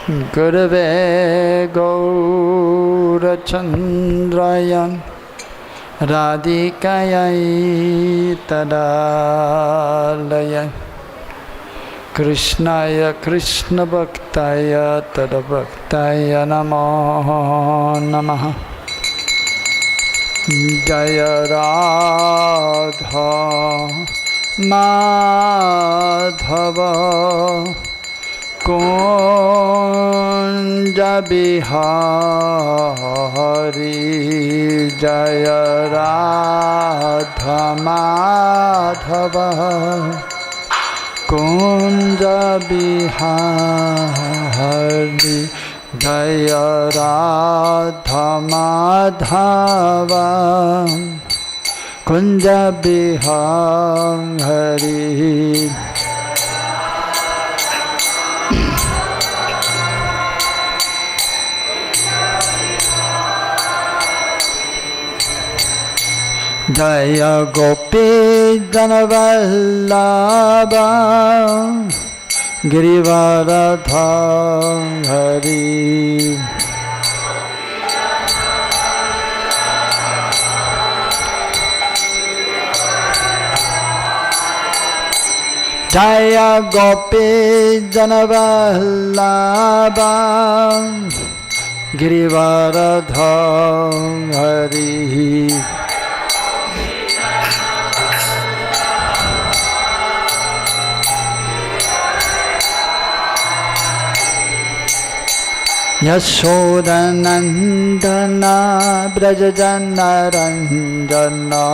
Gurave Gaurachandrayan Radhikayai Tadalayan Krishnaya Krishna Bhaktaya Tadabhaktaya Namo Namaha Jaya Radha Madhava Kunja Bihari Jaya Radha Madhava Kunja Bihari Jaya Radha Madhava Kunja Bihari Jaya Gopi Janavallabha Girivaradha Hari Jaya Gopi Janavallabha Girivaradha Hari Yashodanandana Brajajanaranjana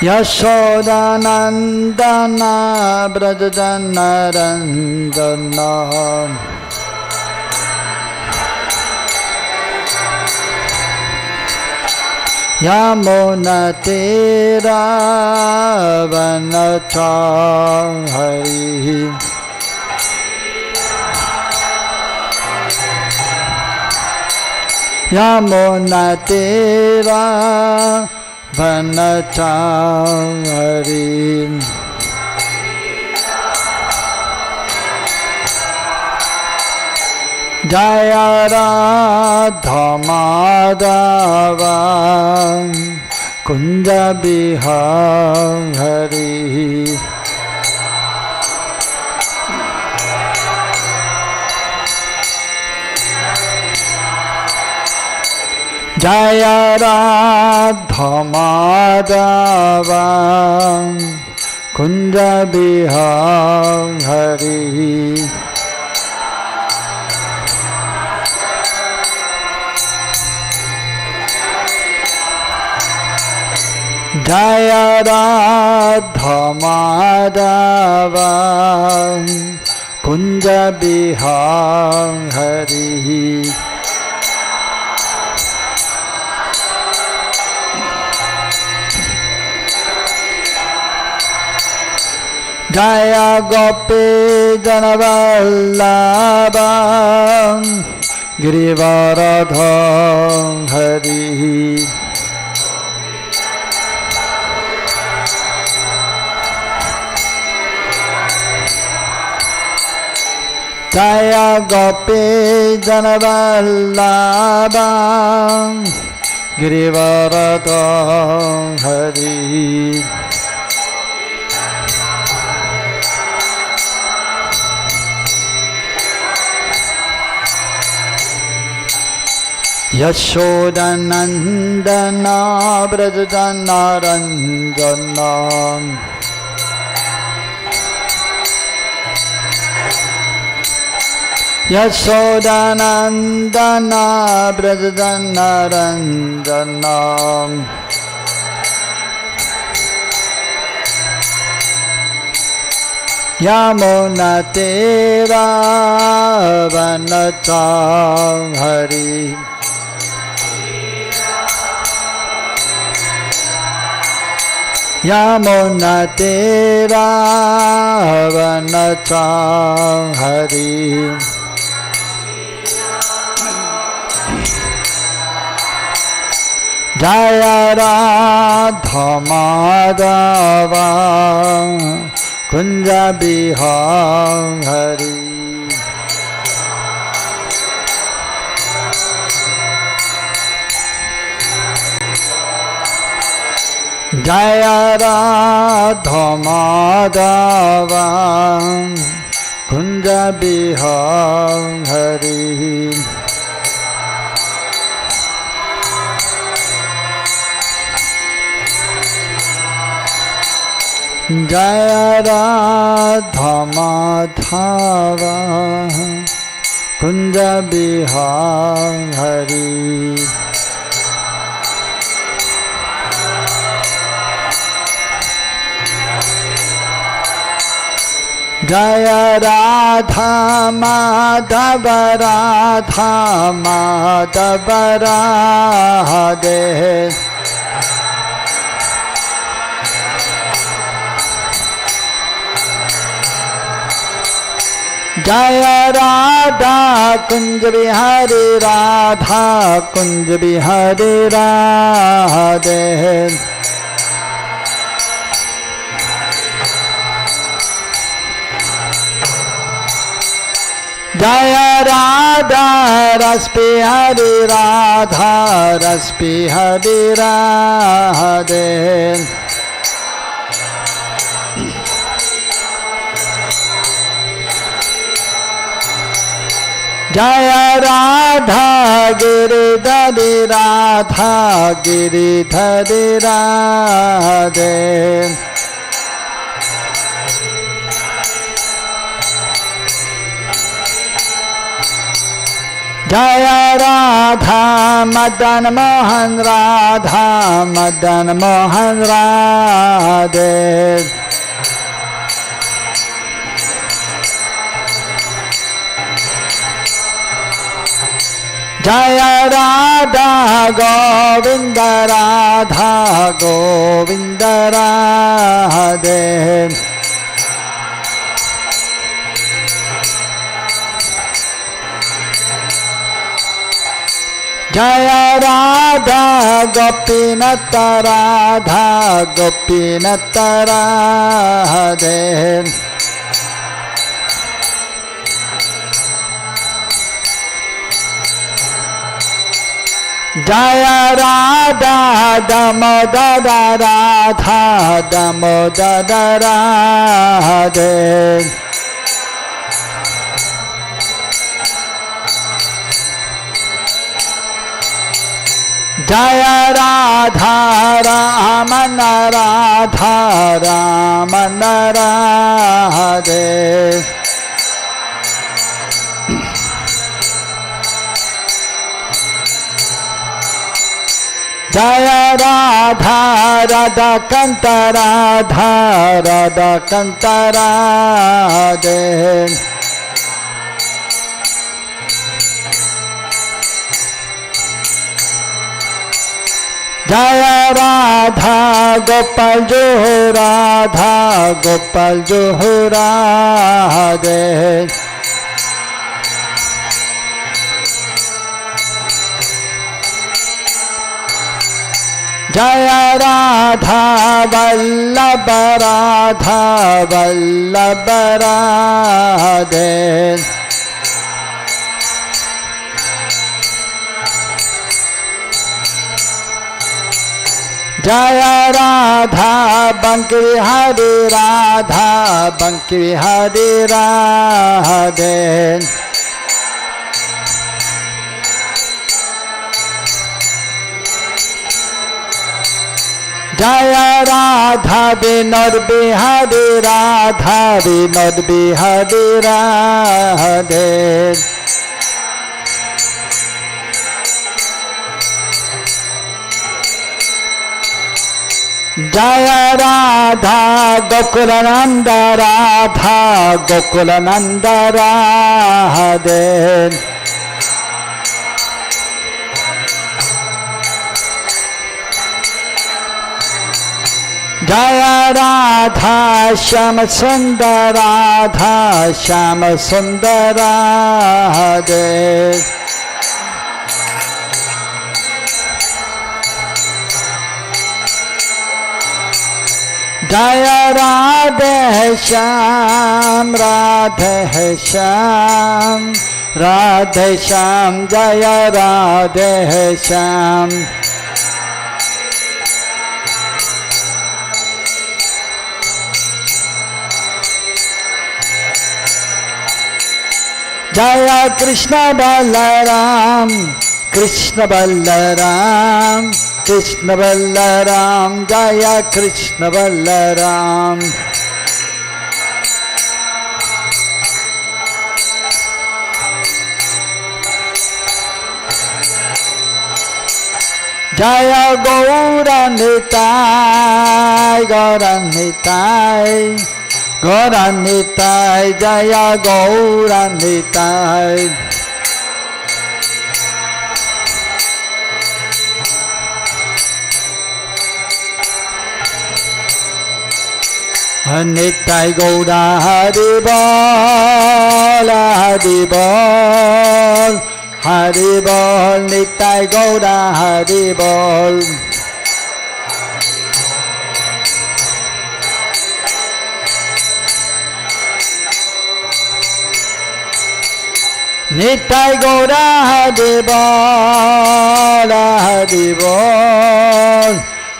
Yashodanandana Brajajanaranjana Yamuna Tera Vanachari Yamuna Tera Vanachari Jaya Radha Madhava Kunja Bihari Jaya Radha Madhava Kunja Bihari Jaya Radha Madhava Kunja Bihari Jaya Gopi Janavallabha Girivaradha Hari Jaya Gopi Janavallabha Girivaradha Hari Yashodanandana Brajajanaranjana Yashodanandana Brajajanaranjana Yamuna Tera Vanachari Yamuna Tera Vanachari Jaya Radha Madhava Kunja Bihari. Jaya Radha Madhava Kunja Bihari. Jaya Radha Madhava Kunja Bihari. Jaya Radha Madhava Radha Madhava Radhe. Jaya Radha Kunja Bihari Radha Kunja Bihari Radhe. Jaya Radha Raspihari Radha Raspihari Radhe. Jaya Radha Giridhari Radha Giridhari Radhe. Jaya Radha Madan Mohan Radha Madan Mohan Radhe. Jaya Radha Govinda Radha Govinda Radhe. Jaya Radha Gopinata Radha Gopinata Radhe. Jaya Radha Damodara Radha Damodara Radhe. Jaya Radha Ramana Radha Ramana Radhe. Jaya Radha Radha Kanta Radha Radha Kanta Radhe. Jaya Radha Gopal Juhu Radha Gopal Juhu Radhe. Jaya Radha Vallabha Radha Vallabha Radhe. Jaya Radha Banki Vihari Radha Banki Vihari Radhe. Jaya Radha Vinod Bihari Radha Vinod Bihari Radhe. Jaya Radha Gokulananda Radha Gokulananda Radhe. Jaya Radha Shama Sundar Radha Shama Sundar Radhe. Jaya Radhe Shyam, Radhe Shyam, Radhe Shyam, Jaya Radhe Shyam. Jaya Krishna Balaram, Krishna Balaram, Krishna Balaram, Jaya Krishna Balaram. Jaya Gauranitai, Gauranitai, Gauranitai, Jaya Gauranitai. Nitai Gaura Haribol, Haribol, Haribol, Nitai Gaura Haribol. Nitai Gaura Haribol, Haribol,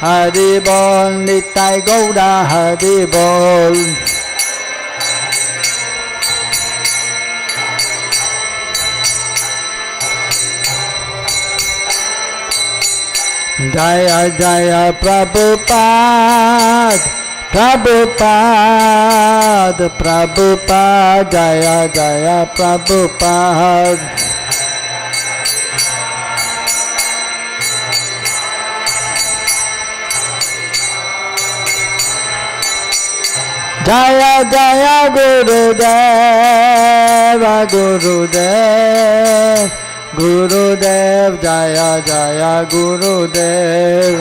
Haribol, Nitai Gaura Haribol. Jaya Jaya Prabhupada, Prabhupada, Prabhupada, Jaya Jaya Prabhupada. Jaya Jaya Gurudeva, Gurudev, Gurudev, Jaya Jaya Gurudev.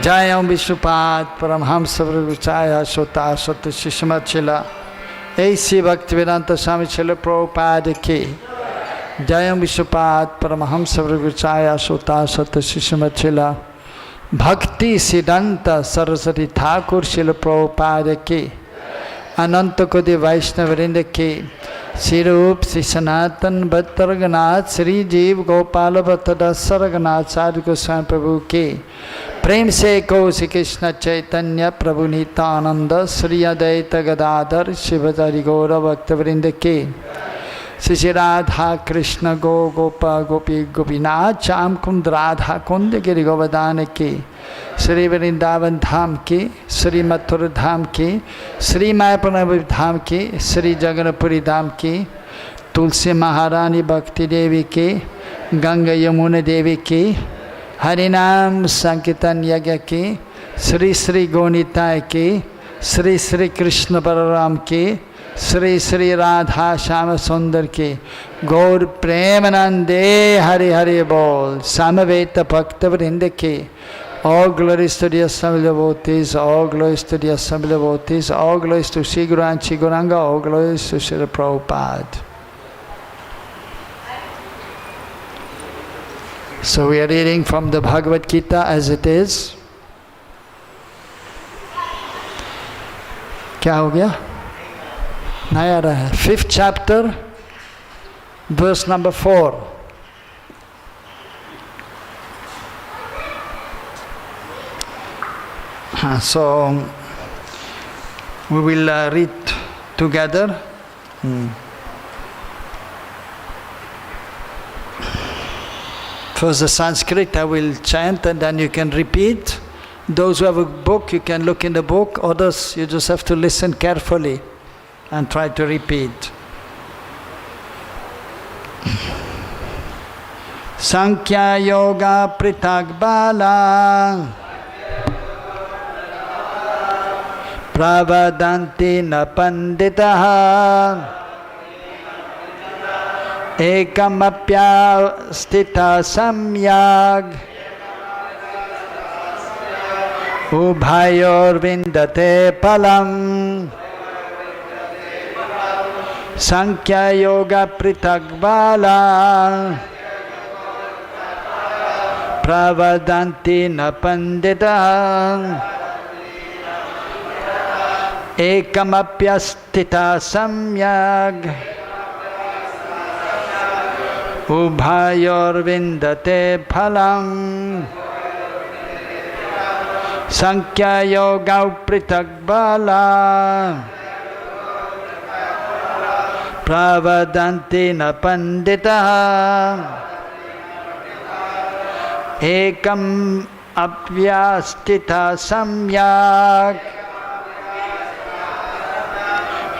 Jayam Vishupad Paramhamsa Prabhupada Sota Sota Shishmat Chila A.C. Bhaktivedanta Swami Srila Prabhupada Ki. Jayam Vishupad Paramhamsa Prabhupada Sota Sota Shishmat Chila Bhakti Siddhanta Saraswati Thakur Srila Prabhupada Ki. Ananta Kodi Vaishnavarinda Ki. Sri Rup Sri Sanatan Bhattar Ganath Sri Jeev Gopala Bhattada Saraganath Sadhu Goswami Prabhu Ki. प्रेम से कहो श्री कृष्ण चैतन्य प्रभु नित्यानंद श्री अद्वैत गदाधर शिवचारी गौर भक्तवृंद के श्री श्री राधा कृष्ण गो गोपा गोपी गोपीनाथ श्याम कुंद राधा कुंद गिरि गोवर्धन के श्री वृंदावन धाम की श्री मथुरा धाम की श्री मायापुर धाम की श्री जगन्नाथपुरी धाम की तुलसी महारानी भक्ति देवी की गंगा यमुना देवी की हरिनाम संकीर्तन यज्ञ की श्री श्री गौनिताय की श्री श्री कृष्ण बलराम की श्री श्री राधा श्याम सुंदर की गौर प्रेमानंदे हरि हरि बोल समवेत भक्त वृंद की all glories to the assembled devotees, all glories to the assembled devotees, all glories to Jighrann, Chiguranga, all glories to Srila Prabhupada. So we are reading from the Bhagavad Gita as it is. क्या हो गया? नया रहा है. 5th chapter, verse number 4. So we will read together. First the Sanskrit I will chant and then you can repeat. Those who have a book, you can look in the book. Others, you just have to listen carefully and try to repeat. Sankhya Yoga Pritak Bala Pravadanti na panditaha Ekamapya stita samyag Ubhayor vindate palam Sankhya yoga prithagbala pravadanti na pandita ekamapyastita samyag ubhayor vindate phalam. Sankhya yoga prithagbala pravadanti na pandita ekam apyastita samyak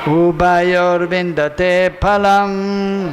ubayor vindate phalam.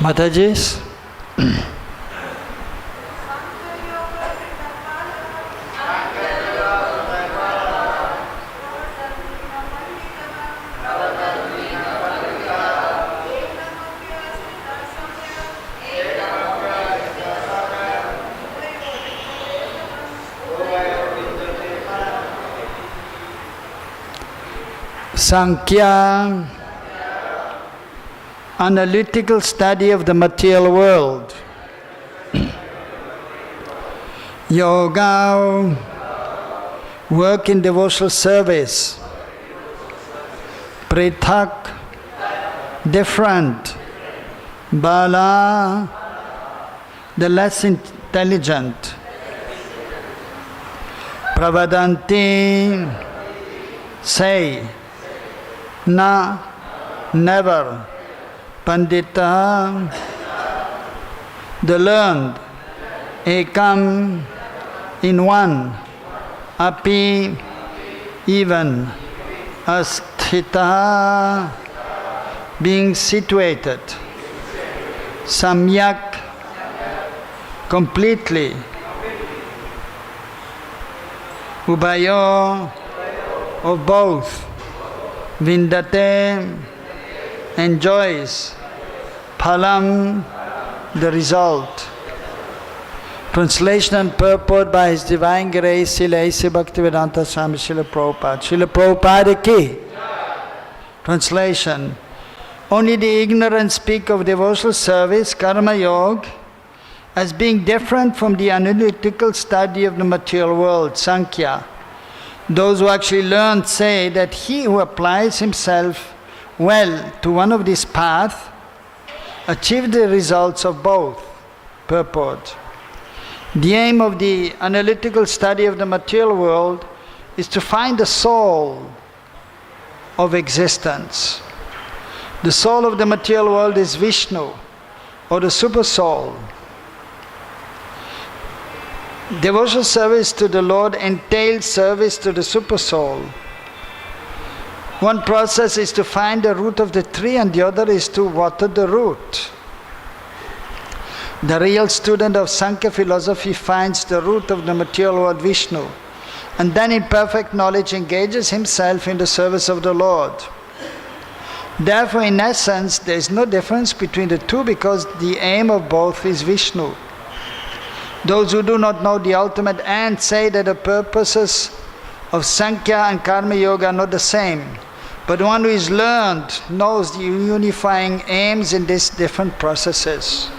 Matajis. Sankhya, analytical study of the material world. Yoga, work in devotional service. Prithak, different. Bala, the less intelligent. Pravadanti, say. Na, never. Pandita, the learned. Ekam, in one. Api, even. Asthita, being situated. Samyak, completely. Ubayo, of both. Vindate, enjoys. Phalam, the result. Translation and purport by His Divine Grace, Srila A.C. Bhaktivedanta Swami Srila Prabhupada. Srila Prabhupada ki. Translation. Only the ignorant speak of devotional service, karma yoga, as being different from the analytical study of the material world, Sankhya. Those who actually learn say that he who applies himself well to one of these paths achieves the results of both. Purport. The aim of the analytical study of the material world is to find the soul of existence. The soul of the material world is Vishnu, or the super soul. Devotional service to the Lord entails service to the super soul. One process is to find the root of the tree and the other is to water the root. The real student of Sankhya philosophy finds the root of the material world, Vishnu, and then in perfect knowledge engages himself in the service of the Lord. Therefore, in essence, there is no difference between the two because the aim of both is Vishnu. Those who do not know the ultimate end say that the purposes of Sankhya and Karma Yoga are not the same. But one who is learned knows the unifying aims in these different processes.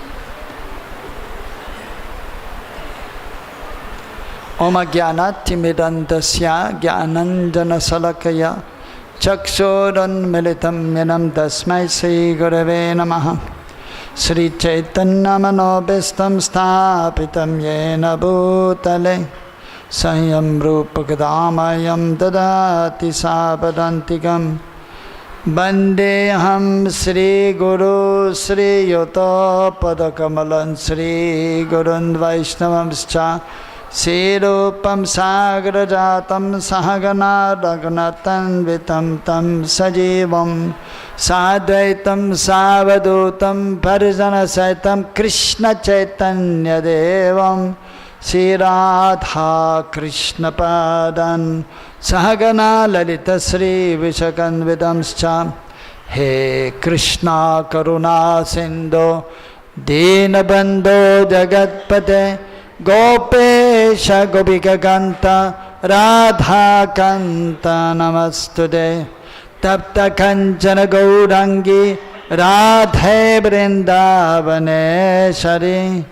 Om ajnanatimidandasya jnananjana salakaya chakshurunmilitam yenam tasmai Sri Gurave Namaha. Sri Chaitanya Manobhistam Sthapitam Yena Bhutale Sahayam Rupagadāmayam Dadati Sabadantikam Bandeham Sri Guru Sri Yukto Padakamalan Sri Gurun Vaishnavamscha Sirupam Sagrajatam Sahagana Raghunatan Vitam Tam Sajivam Sadvaitam Savadutam Parijana Saitam Krishna Chaitanya Devam Sri Radha Krishna Padan Sahagana Lalita Sri Vishakan Vidamscha He Krishna Karuna Sindhu Dinabandho Jagatpate Gopesha Gopika Kanta Radha Kanta Namastude Tapta Kanchana Gaurangi Radhe Vrindavane Shari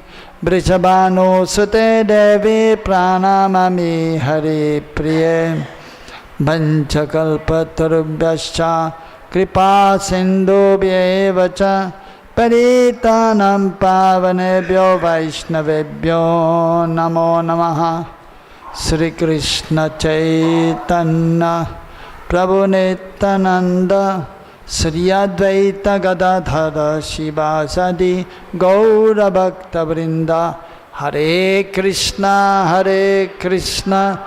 Vrishabhanu Sute Devi Pranamami Hari Priye Vanchakalpatarubhyascha Kripa Sindhubhyevacha Paritanam Pavanebhyo Vaishnavebhyo Namo Namaha. Sri Krishna Chaitanya Prabhu Nityananda Sri Advaita Gadadhara Shivasadi Gaura Bhakta Vrinda. Hare Krishna Krishna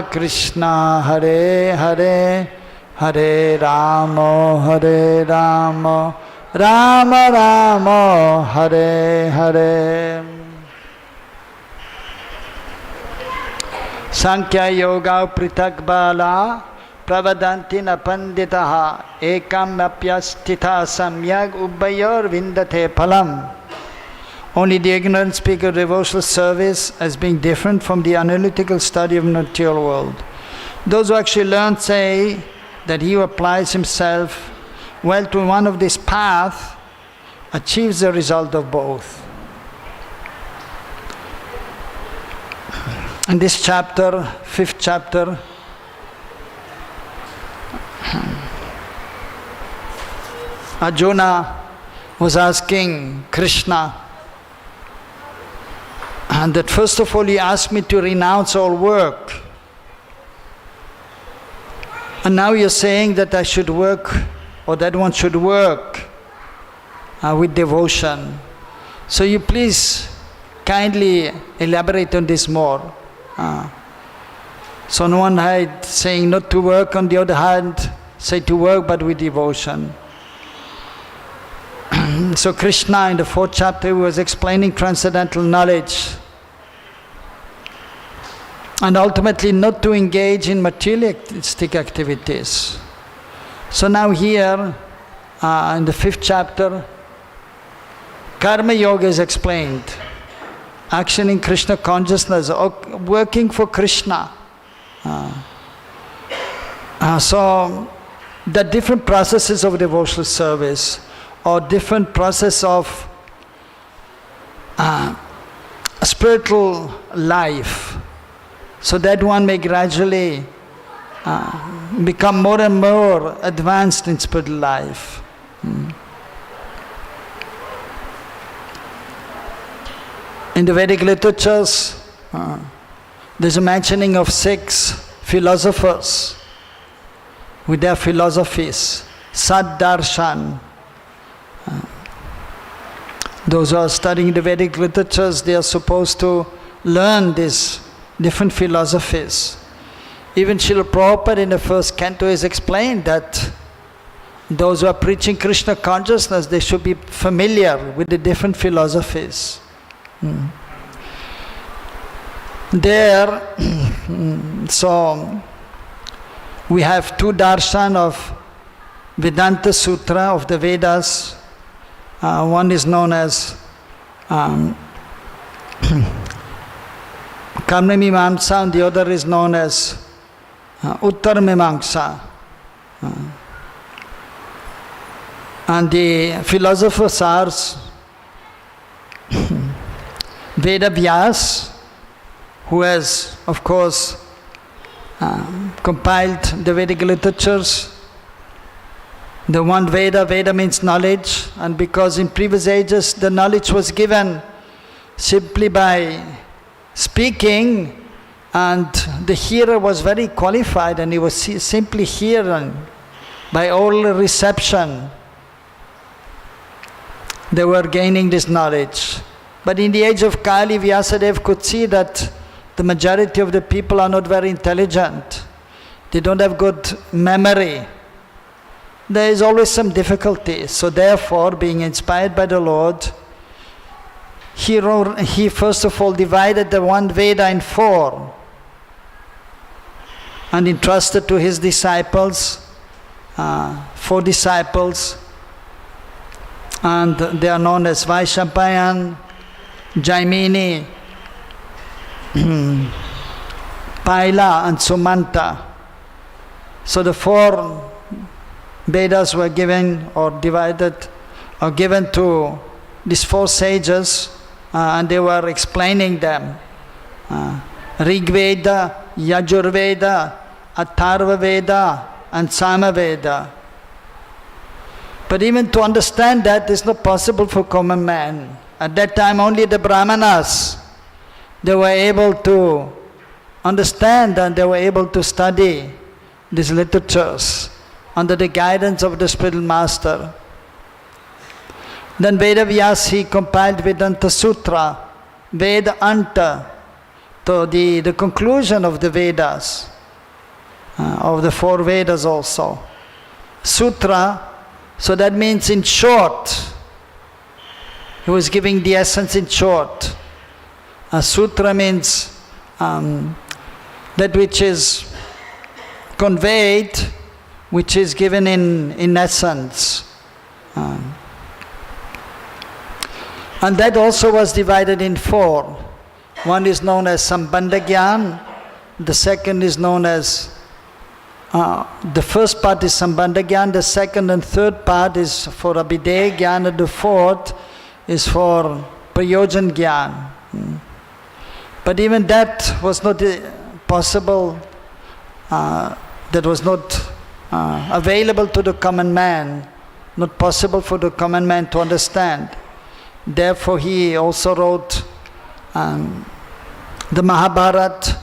Krishna Hare Hare Hare Rama Rama Rama Hare Hare. Sankhya Yoga Pritak Bala Pravadanti na Panditaha Ekam Apyastitha Samyag Ubbayor Vindate Palam. Only the ignorant speak of devotional service as being different from the analytical study of material world. Those who actually learn say that he who applies himself well to one of this path achieves the result of both. In this chapter, 5th chapter, Arjuna was asking Krishna, and that first of all he asked me to renounce all work. And now you're saying that I should work, or that one should work with devotion. So you please kindly elaborate on this more. So on one hand saying not to work, on the other hand say to work but with devotion. So Krishna in the 4th chapter was explaining transcendental knowledge and ultimately not to engage in materialistic activities. So now here in the 5th chapter, Karma Yoga is explained. Action in Krishna consciousness, working for Krishna. So the different processes of devotional service or different process of spiritual life, so that one may gradually become more and more advanced in spiritual life. In the Vedic literatures, there's a mentioning of 6 philosophers with their philosophies. Sad-darshan. Those who are studying the Vedic literatures, they are supposed to learn these different philosophies. Even Srila Prabhupada in the 1st canto has explained that those who are preaching Krishna consciousness, they should be familiar with the different philosophies. There, so we have 2 darshan of Vedanta Sutra of the Vedas. One is known as karma-mīmaṁsa, and the other is known as uttara-mīmaṁsa. And the philosophers are Vedavyas, who has, of course, compiled the Vedic literatures. The one Veda, Veda means knowledge, and because in previous ages the knowledge was given simply by speaking, and the hearer was very qualified and he was simply hearing by oral reception. They were gaining this knowledge. But in the age of Kali, Vyasadeva could see that the majority of the people are not very intelligent. They don't have good memory. There is always some difficulty. So therefore, being inspired by the Lord, he first of all divided the one Veda in 4 and entrusted to his disciples, 4 disciples, and they are known as Vaishnapayan, Jaimini, Paila and Sumanta. So the 4 Vedas were given or divided or given to these 4 sages, and they were explaining them. Rigveda, Yajurveda, Atharvaveda and Samaveda. But even to understand that is not possible for common man. At that time only the Brahmanas, they were able to understand and they were able to study these literatures under the guidance of the spiritual master. Then Vedavyas, he compiled Vedanta Sutra, Veda Anta, to the conclusion of the Vedas, of the 4 Vedas also. Sutra, so that means in short. He was giving the essence in short. A sutra means that which is conveyed, which is given in essence. And that also was divided in 4. One is known as Sambandha Gyan, the second is known as, the first part is Sambandha Gyan, the second and third part is for Abhideya Gyan, and the fourth is for Prayojan Gyan. But even that was not possible, that was not available to the common man, not possible for the common man to understand. Therefore he also wrote the Mahabharata,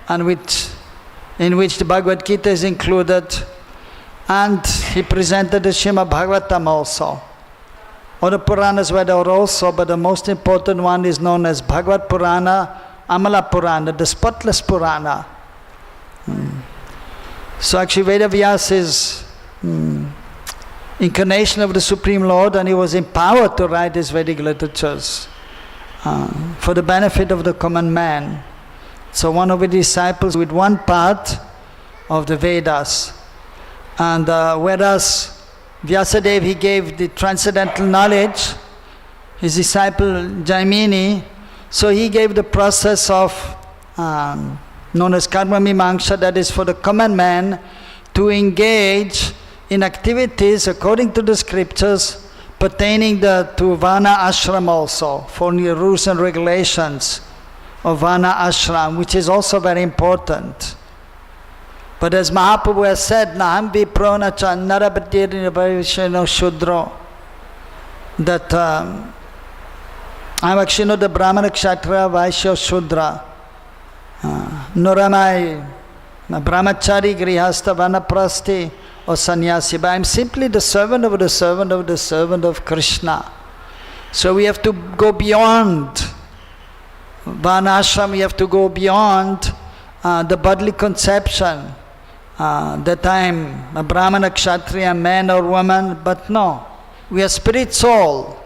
in which the Bhagavad Gita is included, and he presented the Srimad Bhagavatam also. Other Puranas were there also, but the most important one is known as Bhagavad Purana, Amala Purana, the spotless Purana. So actually Vedavyas is incarnation of the Supreme Lord, and he was empowered to write these Vedic literatures for the benefit of the common man. So one of the disciples with one part of the Vedas, and whereas Vyasadeva, he gave the transcendental knowledge, his disciple Jaimini, so he gave the process of known as karma-mīmaṁsa, that is for the common man to engage in activities according to the scriptures pertaining to Varna ashram also, for the rules and regulations of Varna ashram, which is also very important. But as Mahaprabhu has said, Naham vipro na cha narabatir nirvaisheno shudro, that I'm actually not the Brahmana, Kshatriya, Vaishya, Shudra, nor am I Brahmachari, Grihastha, Vanaprasthi or Sannyasi, but I'm simply the servant of the servant of the servant of Krishna. So we have to go beyond Varnashram, we have to go beyond the bodily conception that I'm a Brahmana, Kshatriya, man or woman, but no, we are spirit soul.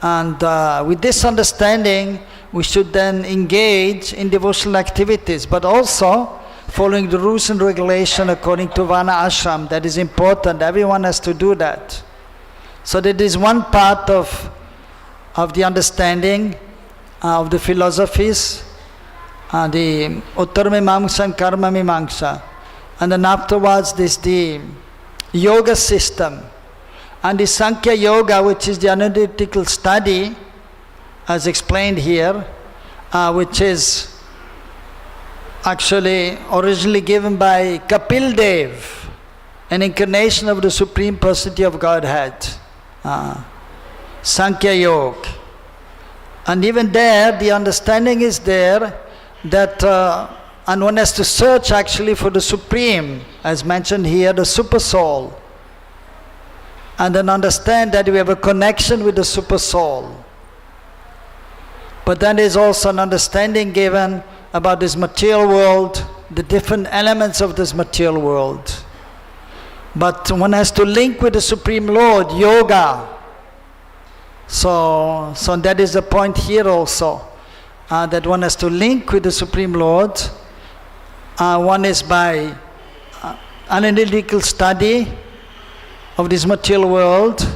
And with this understanding, we should then engage in devotional activities, but also following the rules and regulation according to Varna ashram. That is important. Everyone has to do that. So that is one part of the understanding. of the philosophies, the Uttar-mīmaṅsa and Karma-mīmaṅsa. And then afterwards this the yoga system. And the Sankhya Yoga, which is the analytical study, as explained here, which is actually originally given by Kapil Dev, an incarnation of the Supreme Personality of Godhead, Sankhya Yoga. And even there, the understanding is there that, and one has to search actually for the Supreme, as mentioned here, the Super Soul, and then understand that we have a connection with the Super Soul. But then there's also an understanding given about this material world, the different elements of this material world. But one has to link with the Supreme Lord, yoga. So that is the point here also, that one has to link with the Supreme Lord. One is by analytical study of this material world,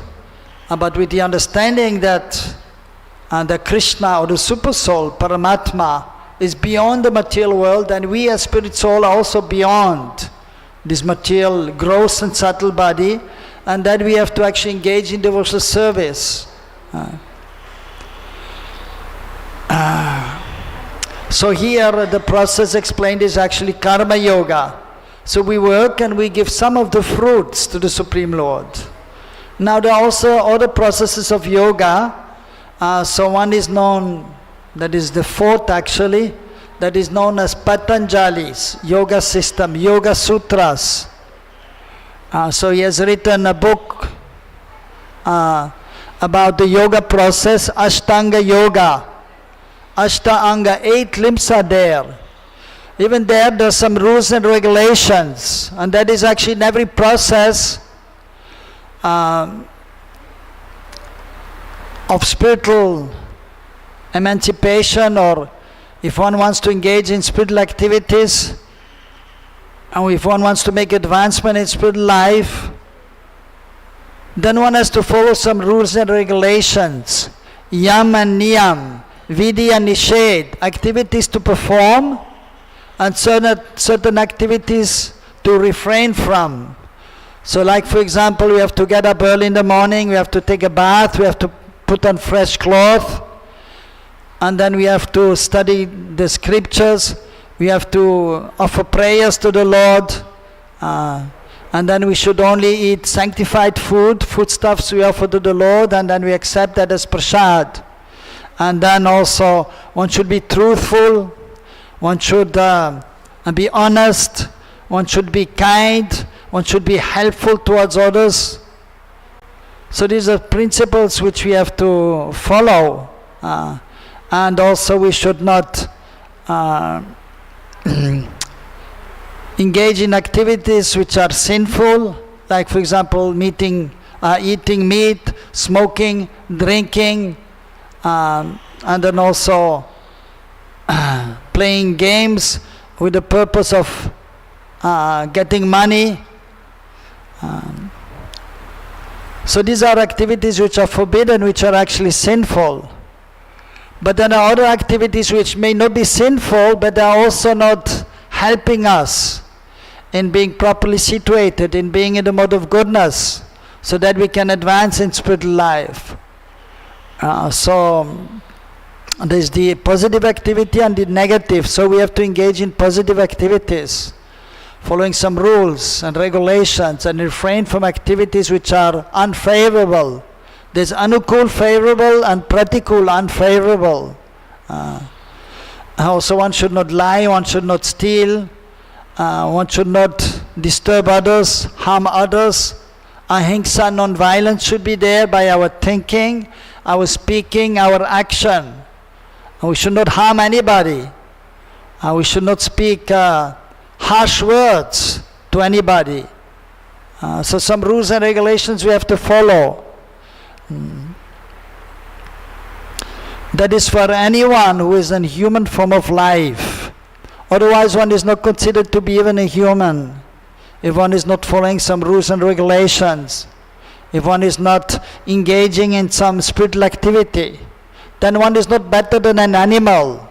but with the understanding that the Krishna or the Super Soul, Paramatma, is beyond the material world, and we as Spirit Soul are also beyond this material gross and subtle body, and that we have to actually engage in devotional service. So here the process explained is actually karma yoga. So we work and we give some of the fruits to the Supreme Lord. Now there are also other processes of yoga. So one is known, that is the fourth actually, that is known as Patanjali's yoga system, Yoga Sutras. So he has written a book about the yoga process, Ashtanga Yoga. Ashtanga, 8 limbs are there. Even there are some rules and regulations, and that is actually in every process of spiritual emancipation, or if one wants to engage in spiritual activities, and if one wants to make advancement in spiritual life, then one has to follow some rules and regulations, yam and niyam, vidhi and nishedh, activities to perform and certain activities to refrain from. So like for example, we have to get up early in the morning, we have to take a bath, we have to put on fresh cloth, and then we have to study the scriptures, we have to offer prayers to the Lord, and then we should only eat sanctified foodstuffs we offer to the Lord, and then we accept that as prasad. And then also one should be truthful, one should be honest, one should be kind, one should be helpful towards others. So these are principles which we have to follow. And also we should not engage in activities which are sinful, like for example eating meat, smoking, drinking, and then also playing games with the purpose of getting money. So these are activities which are forbidden, which are actually sinful. But then there are other activities which may not be sinful, but they are also not helping us in being properly situated, in being in the mode of goodness, so that we can advance in spiritual life. So there's the positive activity and the negative. So we have to engage in positive activities, following some rules and regulations, and refrain from activities which are unfavorable. There's anukul, favorable, and pratikul, unfavorable. Also one should not lie, one should not steal, one should not disturb others, harm others. Ahimsa, non-violence should be there by our thinking, our speaking, our action. We should not harm anybody. We should not speak harsh words to anybody. So some rules and regulations we have to follow. That is for anyone who is in human form of life. Otherwise one is not considered to be even a human. If one is not following some rules and regulations, if one is not engaging in some spiritual activity, then one is not better than an animal.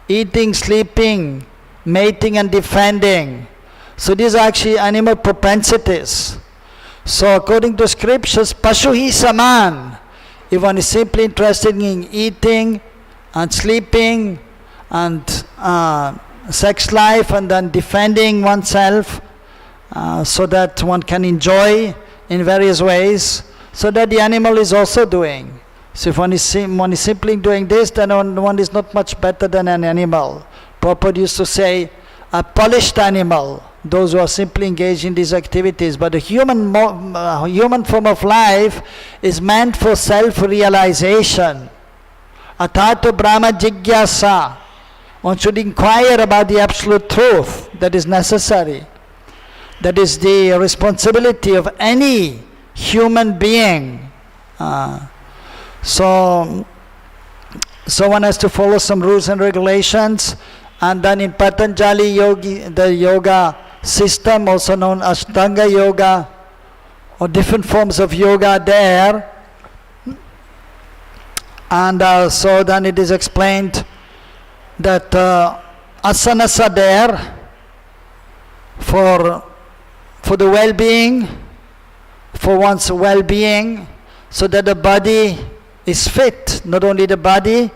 Eating, sleeping, mating and defending. So these are actually animal propensities. So according to scriptures, paśyañ saman. If one is simply interested in eating and sleeping and sex life and then defending oneself so that one can enjoy in various ways, so that the animal is also doing. So if one is simply doing this, then one is not much better than an animal. Prabhupada used to say, a polished animal, those who are simply engaged in these activities. But the human form of life is meant for self-realization. Atato Brahma jigyasa. One should inquire about the absolute truth that is necessary. That is the responsibility of any human being. So one has to follow some rules and regulations. And then in Patanjali the yoga system, also known as Ashtanga yoga, or different forms of yoga there. And so then it is explained that asanas are there for the well-being, for one's well-being, so that the body is fit. Not only the body,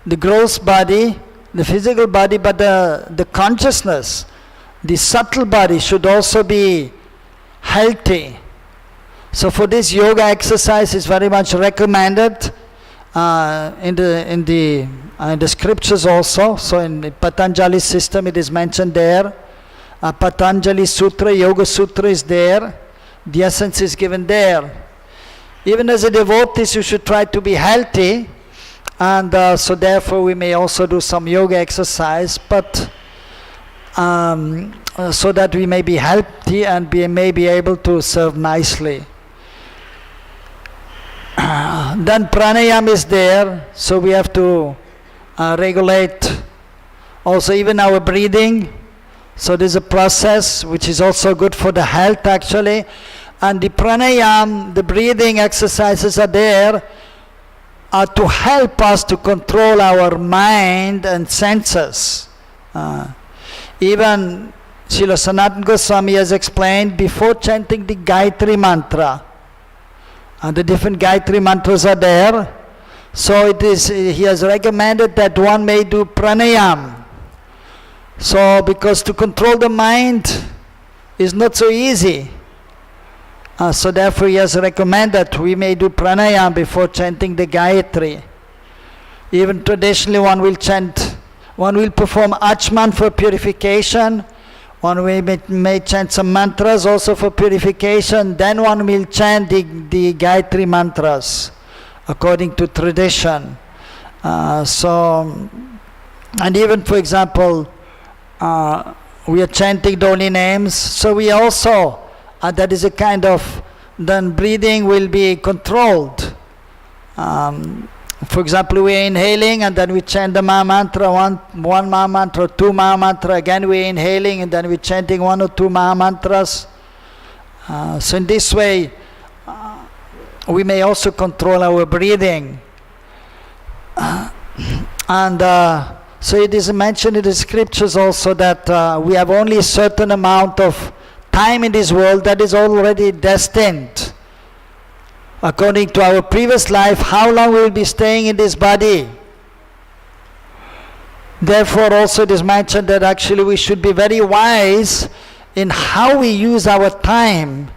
the gross body, the physical body, but the consciousness, the subtle body should also be healthy. So for this, yoga exercise is very much recommended in the scriptures also. So in the Patanjali system it is mentioned there. Patanjali Sutra, Yoga Sutra is there. The essence is given there. Even as a devotee, you should try to be healthy. And so therefore we may also do some yoga exercise, but so that we may be healthy and may be able to serve nicely. Then pranayama is there, so we have to regulate also even our breathing. So there's a process which is also good for the health actually. And the pranayama, the breathing exercises are there to help us to control our mind and senses. Even Srila Sanatana Goswami has explained, before chanting the Gayatri mantra, the different Gayatri mantras are there. So he has recommended that one may do pranayama. So because to control the mind is not so easy. So therefore he has recommended that we may do pranayama before chanting the Gayatri. Even traditionally one will perform aśnan for purification. One may chant some mantras also for purification. Then one will chant the Gayatri mantras according to tradition. And even for example, we are chanting the holy names. So we also, that is a kind of, then breathing will be controlled. For example, we are inhaling and then we chant the Maha Mantra, one Maha Mantra, two Maha Mantra, again we are inhaling and then we are chanting one or two Maha Mantras. So in this way, we may also control our breathing. So it is mentioned in the scriptures also that we have only a certain amount of time in this world that is already destined. According to our previous life, how long we will be staying in this body. Therefore also it is mentioned that actually we should be very wise in how we use our time,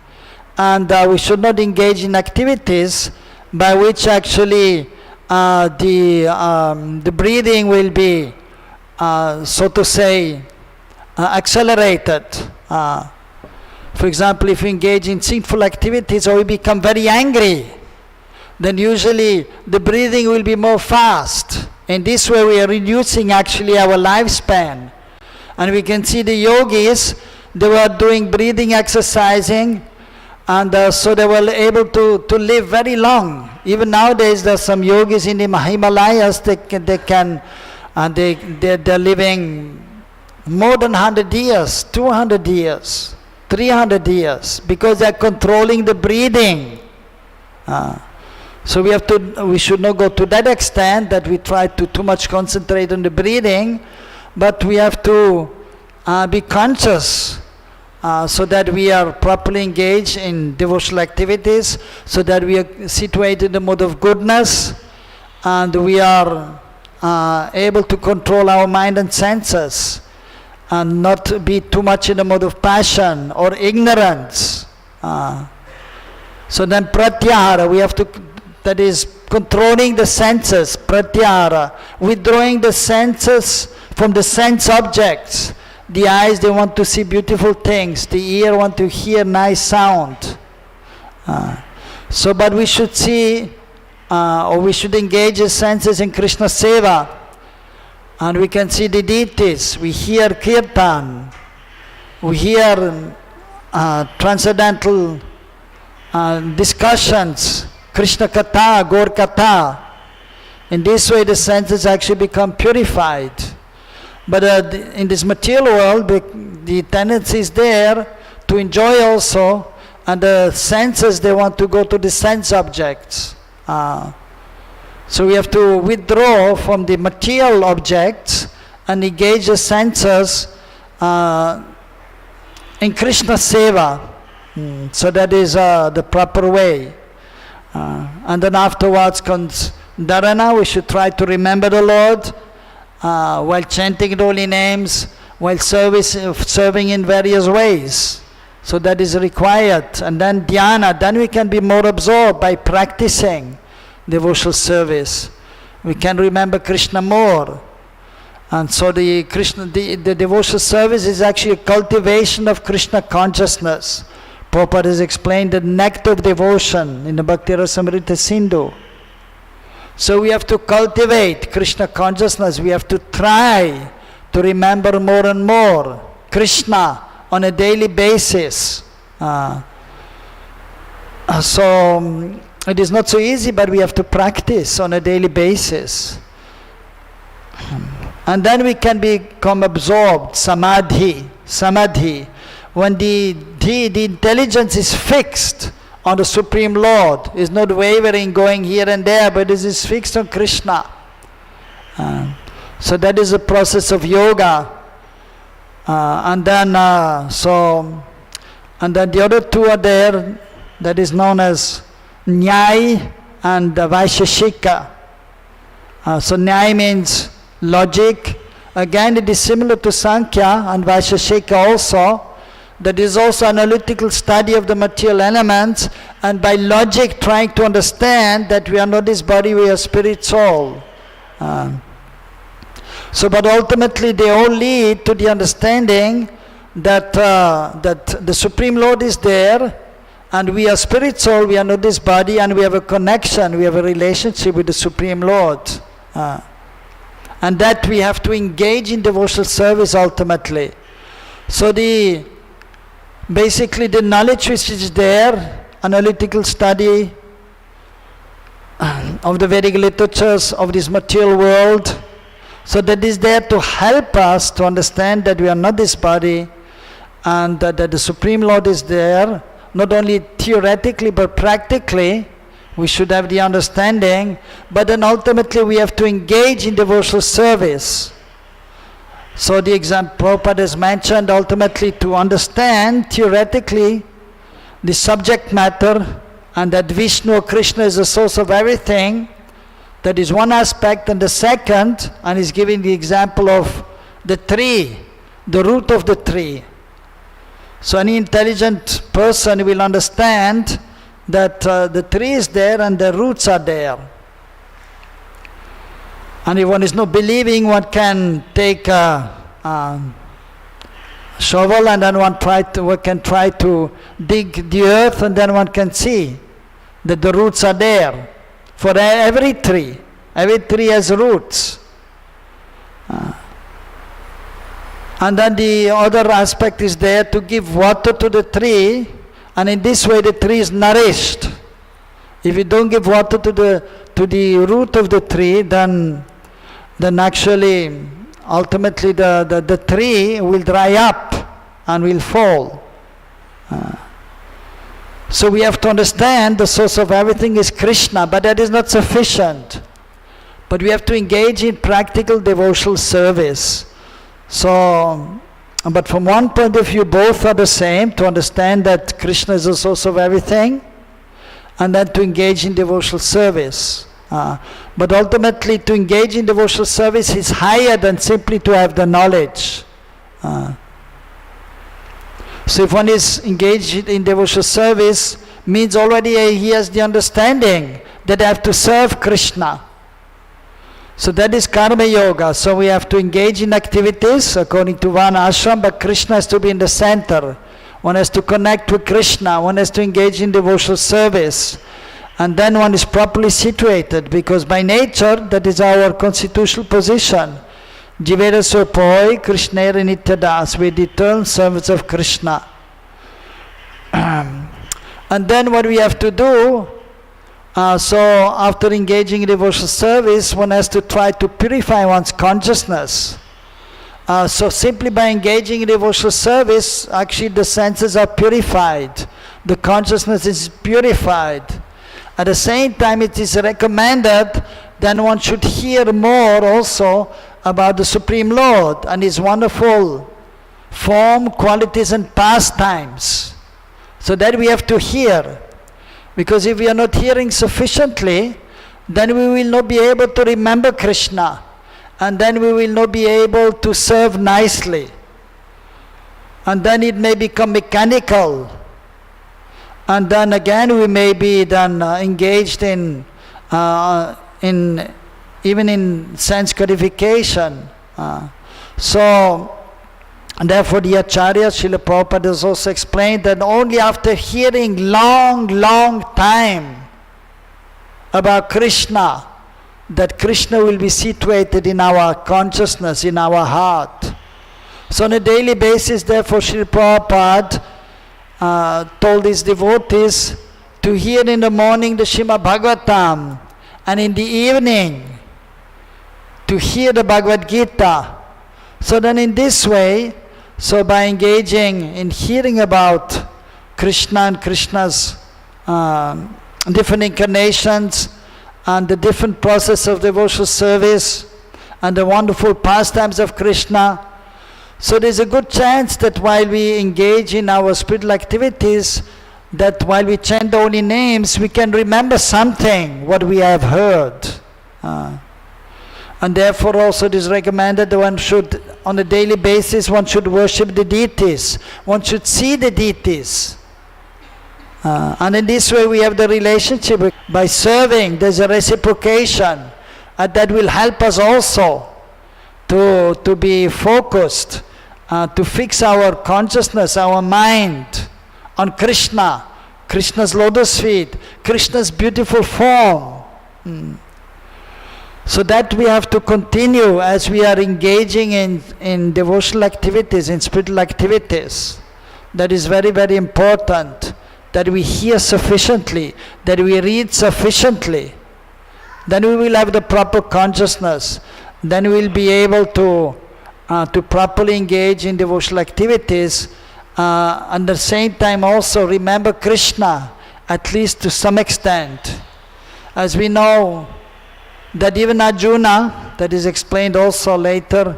and we should not engage in activities by which actually the breathing will be, so to say, accelerated. For example, if we engage in sinful activities or we become very angry, then usually the breathing will be more fast. In this way we are reducing actually our lifespan. And we can see the yogis, they were doing breathing exercising, and so they were able to live very long. Even nowadays there are some yogis in the Himalayas, they're living more than 100 years, 200 years, 300 years, because they're controlling the breathing. So we should not go to that extent that we try to too much concentrate on the breathing, but we have to be conscious so that we are properly engaged in devotional activities, so that we are situated in the mode of goodness, and we are able to control our mind and senses, and not be too much in the mode of passion or ignorance. So then pratyahara, we have to, that is controlling the senses, pratyahara, withdrawing the senses from the sense objects. The eyes, they want to see beautiful things. The ear want to hear nice sound. But we should see, or we should engage the senses in Krishna Seva. And we can see the deities. We hear kirtan. We hear transcendental discussions, Krishna Katha, Gaur Katha. In this way the senses actually become purified. But in this material world, the tendency is there to enjoy also, and the senses, they want to go to the sense objects. So we have to withdraw from the material objects and engage the senses in Krishna Seva. So that is the proper way. And then afterwards comes dharana. We should try to remember the Lord while chanting the holy names, while serving in various ways. So that is required. And then dhyana, then we can be more absorbed by practicing devotional service. We can remember Krishna more. And so the devotional service is actually a cultivation of Krishna consciousness. Prabhupada has explained the nectar of devotion in the Bhakti Rasamrita Sindhu. So we have to cultivate Krishna consciousness. We have to try to remember more and more Krishna on a daily basis. So it is not so easy, but we have to practice on a daily basis. And then we can become absorbed, samadhi. When the intelligence is fixed on the Supreme Lord, is not wavering, going here and there, but it is fixed on Krishna. So that is a process of yoga. And then the other two are there, that is known as nyai and vaisheshika. So nyai means logic. Again, it is similar to Sankhya and Vaisheshika also. That is also analytical study of the material elements, and by logic trying to understand that we are not this body, we are spirit, soul. But ultimately they all lead to the understanding that the Supreme Lord is there, and we are spirit, soul, we are not this body, and we have a connection, we have a relationship with the Supreme Lord. And that we have to engage in devotional service ultimately. So basically the knowledge which is there, analytical study of the Vedic literatures of this material world, so that is there to help us to understand that we are not this body, and that the Supreme Lord is there, not only theoretically but practically. We should have the understanding, but then ultimately we have to engage in devotional service. So the example Prabhupada has mentioned, ultimately to understand theoretically the subject matter, and that Vishnu or Krishna is the source of everything, that is one aspect. And the second, and he's giving the example of the tree, the root of the tree. So any intelligent person will understand that the tree is there and the roots are there. And if one is not believing, one can take a shovel, and then one can try to dig the earth, and then one can see that the roots are there. For every tree has roots. And then the other aspect is there to give water to the tree, and in this way the tree is nourished. If you don't give water to the root of the tree, then actually ultimately the tree will dry up and will fall. So we have to understand the source of everything is Krishna, but that is not sufficient. But we have to engage in practical devotional service. So, but from one point of view, both are the same, to understand that Krishna is the source of everything, and then to engage in devotional service. But ultimately, to engage in devotional service is higher than simply to have the knowledge. So if one is engaged in devotional service, means already he has the understanding that I have to serve Krishna. So that is karma yoga. So we have to engage in activities according to one ashram, but Krishna has to be in the center. One has to connect with Krishna, one has to engage in devotional service. And then one is properly situated, because by nature, that is our constitutional position. Jivera Sopoi, Krishnera Nityadas, we are the eternal servants of Krishna. And then what we have to do, so after engaging in devotional service, one has to try to purify one's consciousness. So simply by engaging in devotional service, actually the senses are purified. The consciousness is purified. At the same time, it is recommended that one should hear more also about the Supreme Lord and His wonderful form, qualities and pastimes. So that we have to hear. Because if we are not hearing sufficiently, then we will not be able to remember Krishna. And then we will not be able to serve nicely. And then it may become mechanical. And then again we may be then engaged in even in sense codification. So therefore the Acharya Srila Prabhupada has also explained that only after hearing long time about Krishna, that Krishna will be situated in our consciousness, in our heart. So on a daily basis, therefore Srila Prabhupada told his devotees to hear in the morning the Srimad Bhagavatam, and in the evening to hear the Bhagavad Gita. So then in this way, so by engaging in hearing about Krishna and Krishna's different incarnations and the different process of devotional service and the wonderful pastimes of Krishna, so there's a good chance that while we engage in our spiritual activities, that while we chant the holy names, we can remember something, what we have heard. And therefore also it is recommended that one should, on a daily basis, one should worship the deities. One should see the deities. And in this way we have the relationship. By serving, there's a reciprocation. And that will help us also to be focused, to fix our consciousness, our mind on Krishna, Krishna's lotus feet, Krishna's beautiful form. So that we have to continue as we are engaging in devotional activities, in spiritual activities. That is very, very important, that we hear sufficiently, that we read sufficiently. Then we will have the proper consciousness. Then we will be able to properly engage in devotional activities. At the same time also remember Krishna, at least to some extent. As we know that even Arjuna, that is explained also later,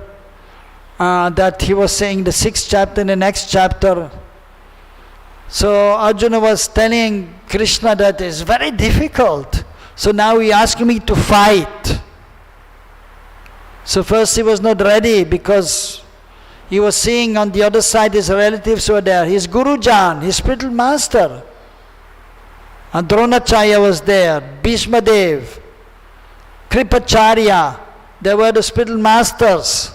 that he was saying the 6th chapter in the next chapter. So Arjuna was telling Krishna that it's very difficult. So now he asked me to fight. So first he was not ready because he was seeing on the other side his relatives were there. His Gurujan, his spiritual master. And Dronacharya was there, Bhishma Dev, Kripacharya. They were the spiritual masters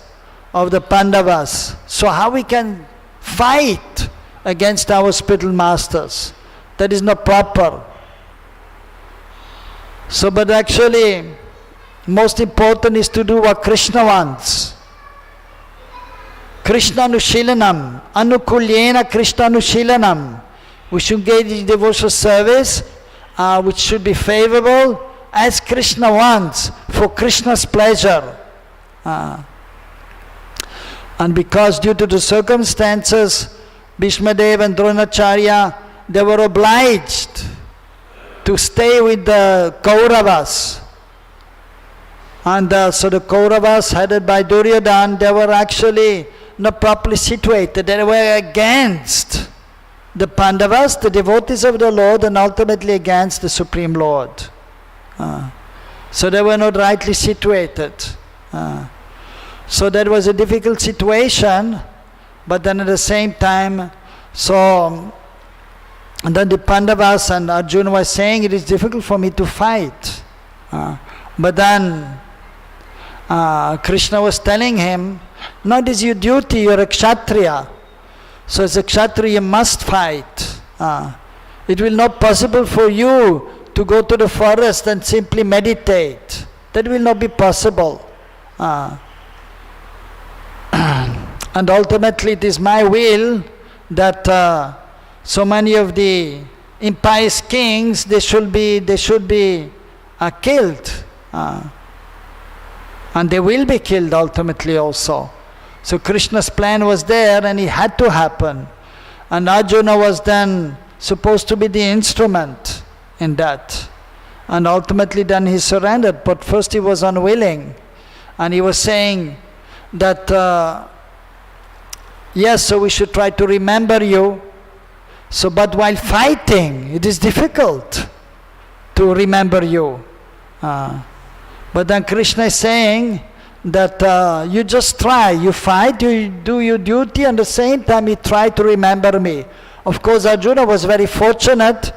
of the Pandavas. So how we can fight against our spiritual masters? That is not proper. So but actually most important is to do what Krishna wants. Krishna Anushilanam, Anukulyena Krishna Anushilanam. We should engage in devotional service which should be favorable as Krishna wants, for Krishna's pleasure. And because due to the circumstances, Bhishma Dev and Dronacharya, they were obliged to stay with the Kauravas. And so the Kauravas, headed by Duryodhana, they were actually not properly situated. They were against the Pandavas, the devotees of the Lord, and ultimately against the Supreme Lord. So they were not rightly situated. So that was a difficult situation, but then at the same time, and then the Pandavas and Arjuna was saying, it is difficult for me to fight. But then Krishna was telling him, no, it is your duty, you are a kshatriya. So as a kshatriya you must fight. It will not be possible for you to go to the forest and simply meditate. That will not be possible. And ultimately it is my will that so many of the impious kings, they should be killed. And they will be killed ultimately also. So Krishna's plan was there and it had to happen. And Arjuna was then supposed to be the instrument in that. And ultimately then he surrendered, but first he was unwilling. And he was saying that, yes, so we should try to remember you. So, but while fighting, it is difficult to remember you. But then Krishna is saying that you just try, you fight, you do your duty, and at the same time you try to remember me. Of course, Arjuna was very fortunate,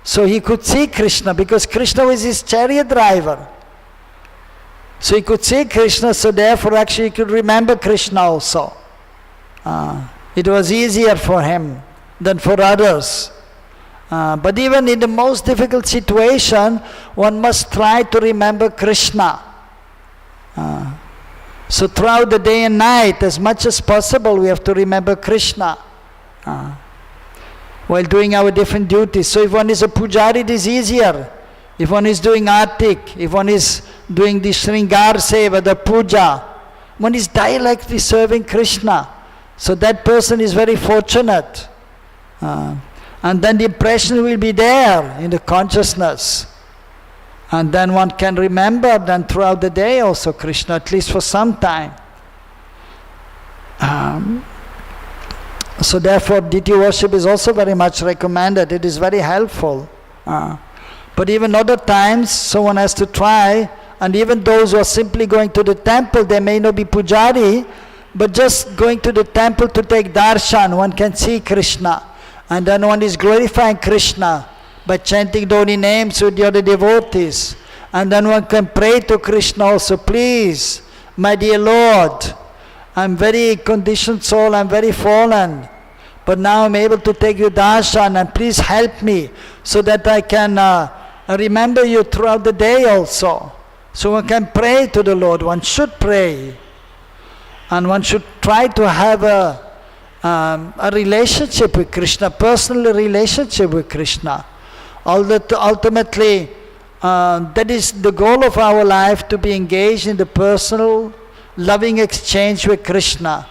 so he could see Krishna, because Krishna was his chariot driver. So he could see Krishna, so therefore actually he could remember Krishna also. It was easier for him than for others. But even in the most difficult situation, one must try to remember Krishna. So throughout the day and night, as much as possible, we have to remember Krishna while doing our different duties. So if one is a pujari, it is easier. If one is doing artik, if one is doing the shringar seva, the puja, one is directly serving Krishna. So that person is very fortunate. And then the impression will be there in the consciousness. And then one can remember then throughout the day also Krishna, at least for some time. So therefore deity worship is also very much recommended. It is very helpful. But even other times, so one has to try, and even those who are simply going to the temple, they may not be pujari, but just going to the temple to take darshan, one can see Krishna. And then one is glorifying Krishna by chanting the holy names with the other devotees. And then one can pray to Krishna also, please, my dear Lord, I'm very conditioned soul, I'm very fallen, but now I'm able to take you darshan, and please help me so that I can remember you throughout the day also. So one can pray to the Lord, one should pray. And one should try to have a relationship with Krishna, personal relationship with Krishna. Ultimately, that is the goal of our life, to be engaged in the personal, loving exchange with Krishna.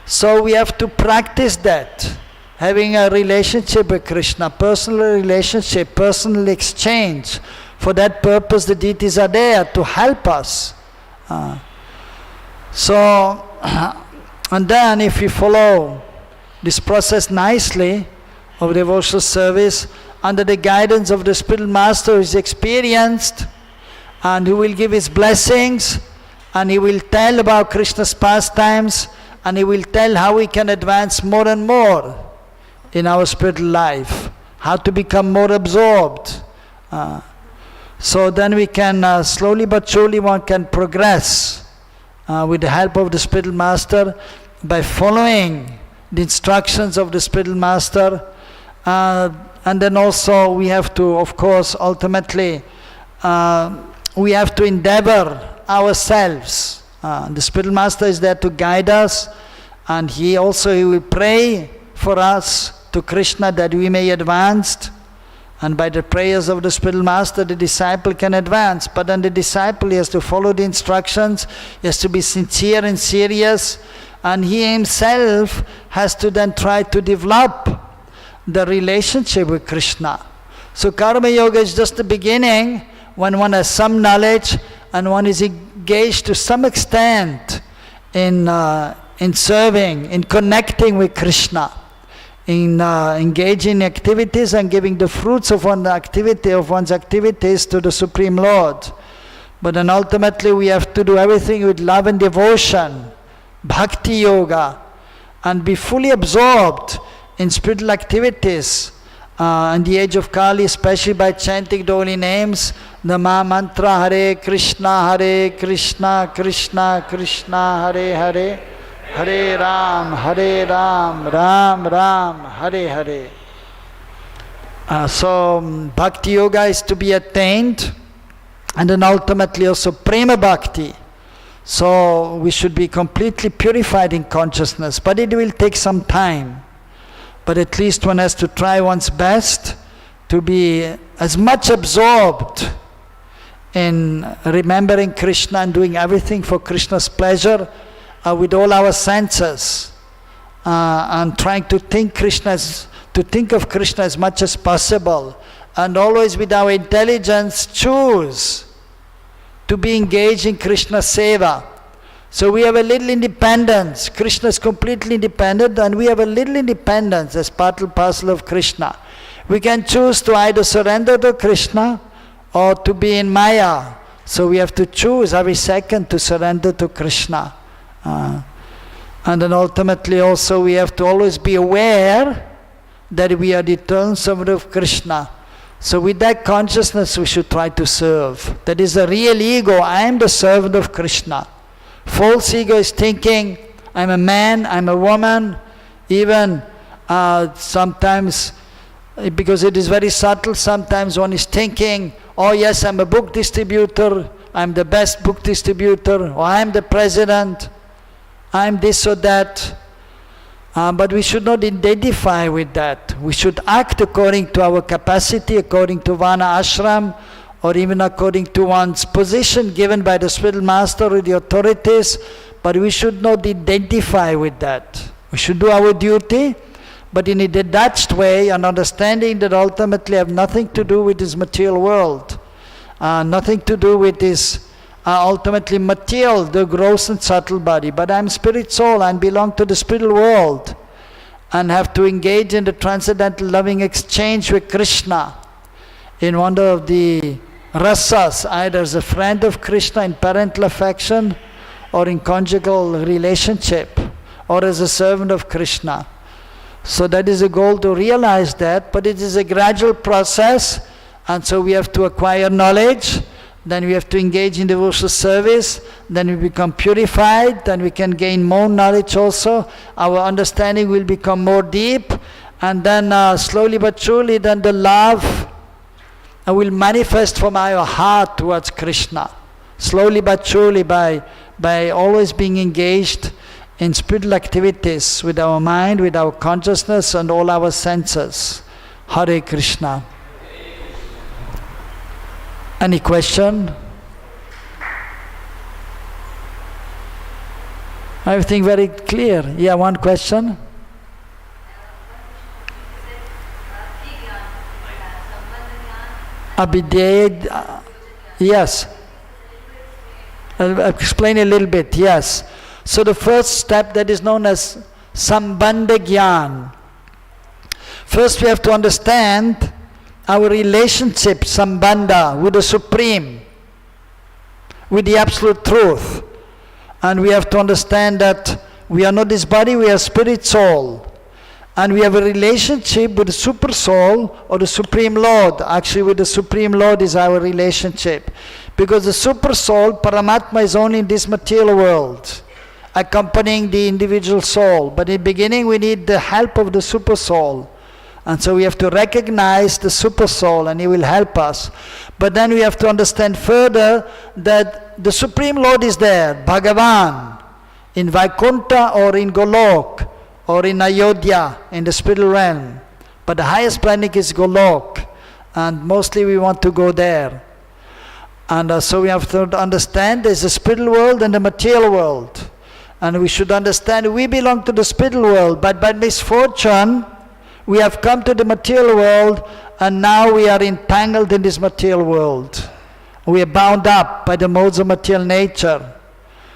So we have to practice that, having a relationship with Krishna, personal relationship, personal exchange. For that purpose, the deities are there to help us. And then if we follow this process nicely of devotional service under the guidance of the spiritual master who is experienced, and who will give his blessings, and he will tell about Krishna's pastimes, and he will tell how we can advance more and more in our spiritual life, how to become more absorbed. So then we can slowly but surely one can progress with the help of the spiritual master, by following the instructions of the spiritual master. And then also we have to, of course, ultimately, we have to endeavor ourselves. The spiritual master is there to guide us, and he will pray for us to Krishna that we may advance. And by the prayers of the spiritual master, the disciple can advance. But then the disciple, he has to follow the instructions, he has to be sincere and serious, and he himself has to then try to develop the relationship with Krishna. So karma yoga is just the beginning when one has some knowledge and one is engaged to some extent in serving, in connecting with Krishna, in engaging in activities and giving the fruits of one's activities to the Supreme Lord. But then ultimately we have to do everything with love and devotion, bhakti yoga, and be fully absorbed in spiritual activities. In the age of Kali, especially by chanting the holy names, the mantra Hare Krishna, Krishna Krishna, Hare Hare, Hare Ram, Ram Ram, Hare Hare. So bhakti yoga is to be attained, and then ultimately also prema bhakti. So we should be completely purified in consciousness, but it will take some time. But at least one has to try one's best to be as much absorbed in remembering Krishna and doing everything for Krishna's pleasure with all our senses, and trying to think of Krishna as much as possible, and always with our intelligence choose to be engaged in Krishna seva. So we have a little independence. Krishna is completely independent, and we have a little independence as part and parcel of Krishna. We can choose to either surrender to Krishna or to be in Maya. So we have to choose every second to surrender to Krishna. And then ultimately also we have to always be aware that we are the eternal servant of Krishna. So with that consciousness we should try to serve. That is the real ego. I am the servant of Krishna. False ego is thinking, I'm a man, I'm a woman, even sometimes, because it is very subtle, sometimes one is thinking, oh yes, I'm a book distributor, I'm the best book distributor, or I'm the president, I'm this or that. But we should not identify with that. We should act according to our capacity, according to Vana Ashram, or even according to one's position given by the spiritual master or the authorities, but we should not identify with that. We should do our duty, but in a detached way, and understanding that ultimately have nothing to do with this material world, nothing to do with this ultimately material, the gross and subtle body. But I'm spirit soul, I belong to the spiritual world, and have to engage in the transcendental loving exchange with Krishna in one of the rasas, either as a friend of Krishna in parental affection, or in conjugal relationship, or as a servant of Krishna. So that is a goal, to realize that, but it is a gradual process, and so we have to acquire knowledge, then we have to engage in devotional service, then we become purified, then we can gain more knowledge also, our understanding will become more deep, and then slowly but surely then the love will manifest from our heart towards Krishna. Slowly but surely, by always being engaged in spiritual activities with our mind, with our consciousness and all our senses. Hare Krishna. Any question? Everything very clear. Yeah, one question? Abhidheya, yes. I'll explain a little bit, yes. So the first step, that is known as sambandha jnana. First we have to understand our relationship, sambandha, with the Supreme, with the Absolute Truth. And we have to understand that we are not this body, we are spirit soul. And we have a relationship with the Super Soul or the Supreme Lord. Actually, with the Supreme Lord is our relationship. Because the Super Soul, Paramatma, is only in this material world, accompanying the individual soul. But in the beginning, we need the help of the Super Soul. And so we have to recognize the Super Soul, and he will help us. But then we have to understand further that the Supreme Lord is there, Bhagavan, in Vaikuntha or in Golok, or in Ayodhya, in the spiritual realm. But the highest planet is Golok, and mostly we want to go there. And so we have to understand there's a spiritual world and the material world. And we should understand we belong to the spiritual world, but by misfortune, We have come to the material world, and now we are entangled in this material world. We are bound up by the modes of material nature.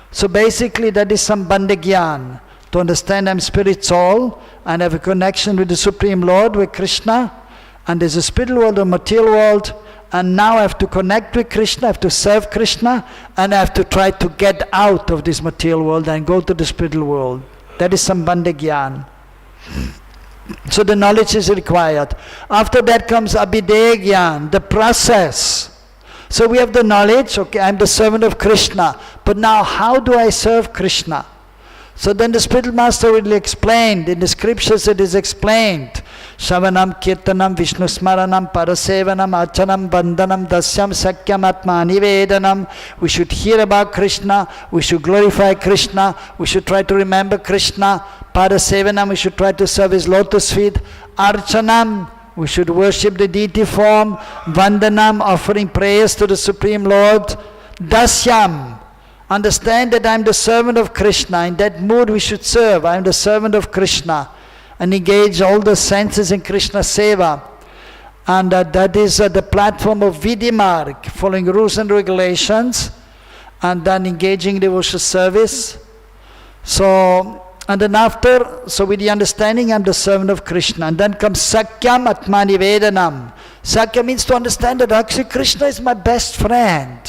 So basically that is sambandha gyan. To understand I'm spirit soul and have a connection with the Supreme Lord, with Krishna, and there's a spiritual world, a material world, and now I have to connect with Krishna, I have to serve Krishna, and I have to try to get out of this material world and go to the spiritual world. That is sambandha gyan. So the knowledge is required. After that comes abhideya gyan, the process. So we have the knowledge, okay, I'm the servant of Krishna, but now how do I serve Krishna? So then the spiritual master will explain, in the scriptures it is explained, Shravanam, Kirtanam, Vishnu Smaranam, Parasevanam, Achanam, Vandanam, Dasyam, Sakyam, Atma, Nivedanam. We should hear about Krishna, we should glorify Krishna, we should try to remember Krishna. Parasevanam, we should try to serve his lotus feet. Archanam, we should worship the deity form. Vandanam, offering prayers to the Supreme Lord. Dasyam, understand that I am the servant of Krishna. In that mood we should serve. I am the servant of Krishna. And engage all the senses in Krishna seva. And that is the platform of Vidimarg, following rules and regulations, and then engaging devotional service. So, and then after, so with the understanding I'm the servant of Krishna. And then comes Sakyam Atmani Vedanam. Sakya means to understand that actually Krishna is my best friend.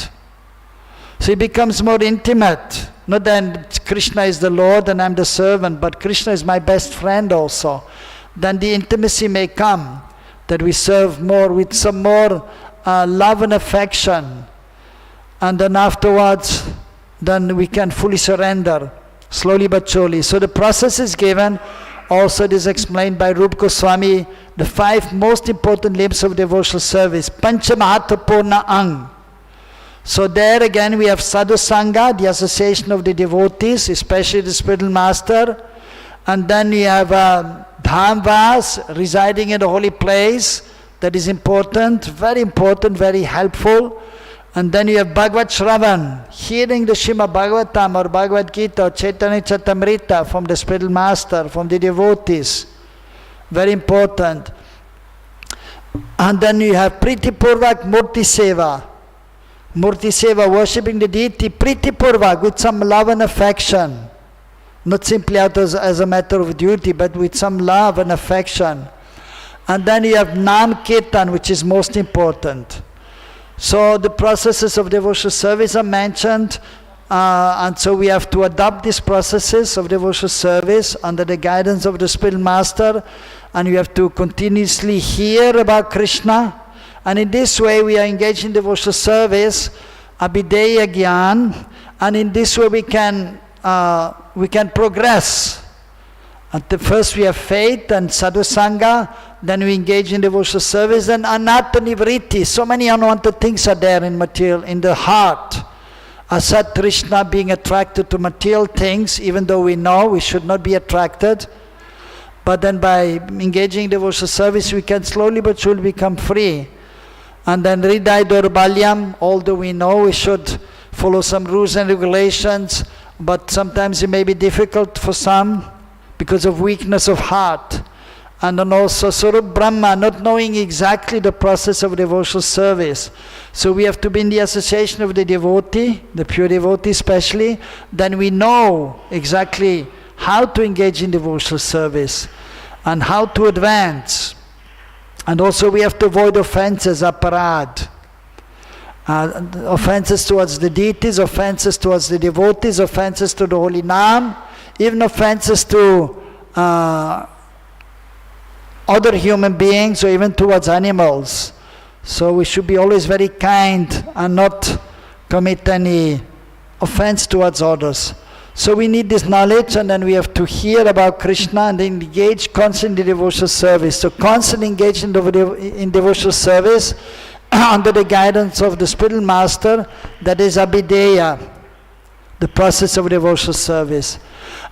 So he becomes more intimate. Not that Krishna is the Lord and I'm the servant, but Krishna is my best friend also. Then the intimacy may come, that we serve more with some more love and affection. And then afterwards, then we can fully surrender, slowly but surely. So the process is given. Also it is explained by Rupa Goswami, the 5 most important limbs of devotional service. Pancha Mahatapurna Ang. So there again we have sadhu sangha, the association of the devotees, especially the spiritual master. And then we have dhamvas, residing in the holy place. That is important, very helpful. And then you have Bhagavad Shravan, hearing the Srimad Bhagavatam or Bhagavad Gita or Chaitanya Charitamrita from the spiritual master, from the devotees. Very important. And then you have Priti Purvak Murti Seva. Murti Seva, worshipping the deity, Priti Purvak, with some love and affection. Not simply out as a matter of duty, but with some love and affection. And then you have Nam Kirtan, which is most important. So the processes of devotional service are mentioned, and so we have to adopt these processes of devotional service under the guidance of the spiritual master, and we have to continuously hear about Krishna, and in this way we are engaged in devotional service, abhideya gyan, and in this way we can progress. At the first we have faith and sadhu sangha, then we engage in devotional service, and anatta nivritti. So many unwanted things are there in material, in the heart. Asat trishna, being attracted to material things, even though we know we should not be attracted. But then by engaging in devotional service, we can slowly but surely become free. And then hridaya daurbalyam, although we know we should follow some rules and regulations, but sometimes it may be difficult for some because of weakness of heart. And then also Sarup Brahma, not knowing exactly the process of devotional service. So we have to be in the association of the devotee, the pure devotee especially, then we know exactly how to engage in devotional service and how to advance. And also we have to avoid offenses, aparad. Offenses towards the deities, offenses towards the devotees, offenses to the holy name, even offenses to other human beings or even towards animals. So we should be always very kind and not commit any offense towards others. So we need this knowledge, and then we have to hear about Krishna and engage constantly in devotional service. So constantly engage in devotional service under the guidance of the spiritual master, that is abhideya, the process of devotional service.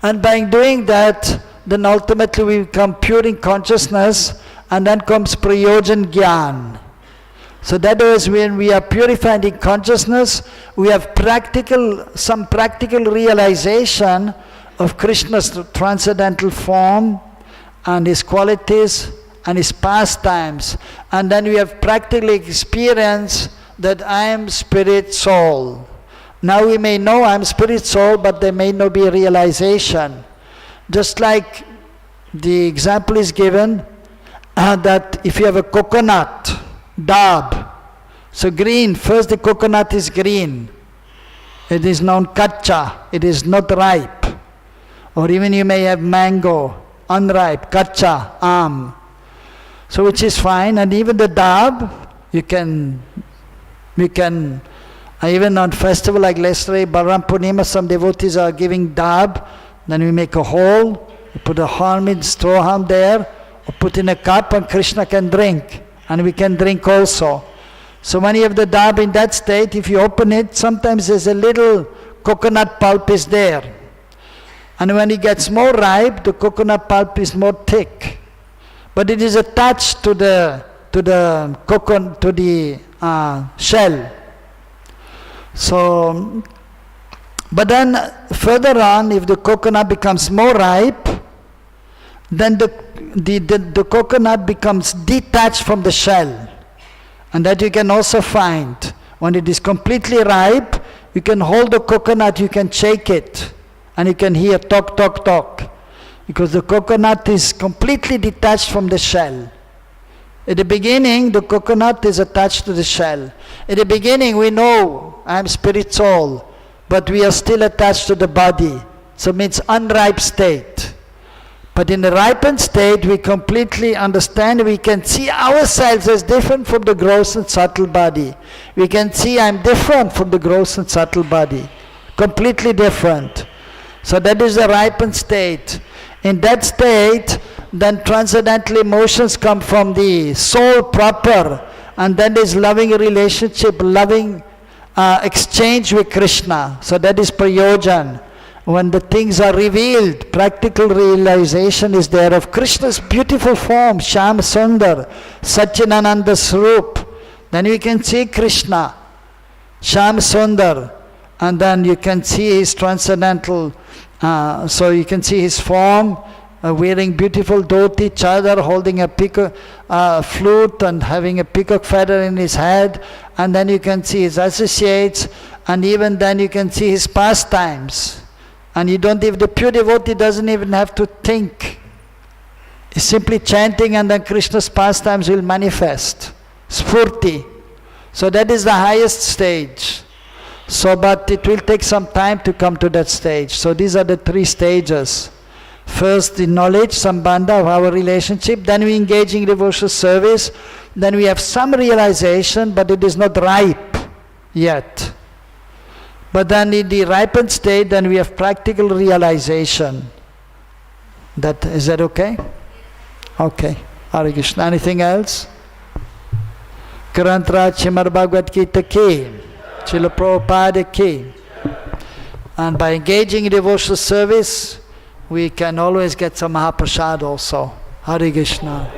And by doing that, then ultimately we become pure in consciousness, and then comes prayojan gyan. So that is, when we are purified in consciousness, we have some practical realization of Krishna's transcendental form and his qualities and his pastimes. And then we have practically experienced that I am spirit soul. Now we may know I am spirit soul, but there may not be a realization. Just like the example is given that if you have a coconut, dab, so green, first the coconut is green. It is known kacha, it is not ripe. Or even you may have mango, unripe, kacha, so which is fine. And even the dab, we can even on festival like yesterday, Balaram Purnima, some devotees are giving dab, then we make a hole, we put a horn in, straw horn there, or put in a cup and Krishna can drink. And we can drink also. So when you have the dab in that state, if you open it, sometimes there's a little coconut pulp is there. And when it gets more ripe, the coconut pulp is more thick. But it is attached to the shell. So, but then further on, if the coconut becomes more ripe, then the coconut becomes detached from the shell. And that you can also find. When it is completely ripe, you can hold the coconut, you can shake it, and you can hear talk, talk, talk. Because the coconut is completely detached from the shell. At the beginning, the coconut is attached to the shell. At the beginning, we know I am spirit soul, but we are still attached to the body. So it means unripe state. But in the ripened state, we completely understand, we can see ourselves as different from the gross and subtle body. We can see I'm different from the gross and subtle body. Completely different. So that is the ripened state. In that state, then transcendental emotions come from the soul proper, and then there's loving relationship, loving exchange with Krishna. So that is prayojan. When the things are revealed, practical realization is there of Krishna's beautiful form, Shyam Sundar, Satchidananda Swarup. Then we can see Krishna, Shyam Sundar, and then you can see his transcendental, so you can see his form, wearing beautiful dhoti, chadar, holding a flute and having a peacock feather in his head, and then you can see his associates, and even then you can see his pastimes. And you don't, if the pure devotee doesn't even have to think. He's simply chanting and then Krishna's pastimes will manifest. Spurti. So that is the highest stage. So, but it will take some time to come to that stage. So these are the three stages. First, the knowledge, sambandha of our relationship. Then we engage in devotional service. Then we have some realization, but it is not ripe yet. But then in the ripened state, then we have practical realization. Is that okay? Okay. Hare Krishna. Anything else? Grantra Chimar Bhagavad Gita ki, Srila Prabhupada ki. And by engaging in devotional service, we can always get some Mahaprasad also. Hare Krishna.